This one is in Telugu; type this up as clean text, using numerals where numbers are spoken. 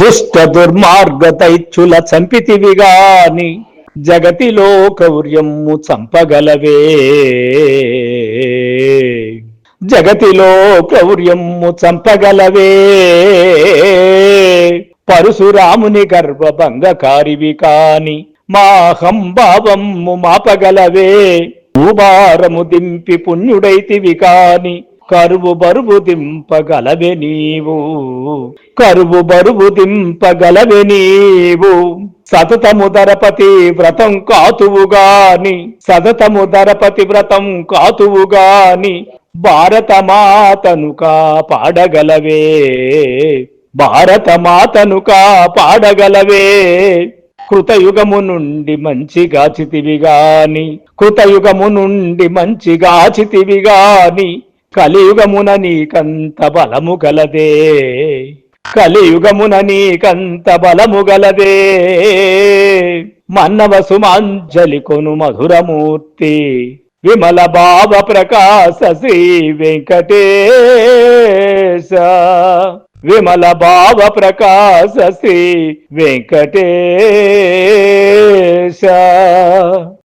దుష్ట దుర్మార్గ దైత్యుల చంపితివిగాని జగతిలో క్రౌర్యము చంపగలవే. జగతిలో క్రౌర్యము చంపగలవే. పరశురాముని గర్వభంగకారివి కాని మా హంభావము మాపగలవే. భూభారము దింపి పుణ్యుడైతివి కాని కరువు బరువు దింపగలవే నీవు. కరువు బరువు దింపగలవే నీవు. సతతము దరపతి వ్రతం కాతువుగాని సతతము దరపతి వ్రతం కాతువుగాని భారత మాతను కాపాడగలవే. భారత మాతను కాపాడగలవే. కృతయుగము నుండి మంచిగాచితివి గాని కృతయుగము నుండి మంచిగాచితివి గాని కలియుగమున నీకంత బలము గలదే. కలియుగమున నీకంత బలము గలదే. మన్నవ సుమాంజలి కొను మధురమూర్తి విమల భావ ప్రకాశ శ్రీ వెంకటేశ. విమల భావ ప్రకాశ శ్రీ వెంకటేశ.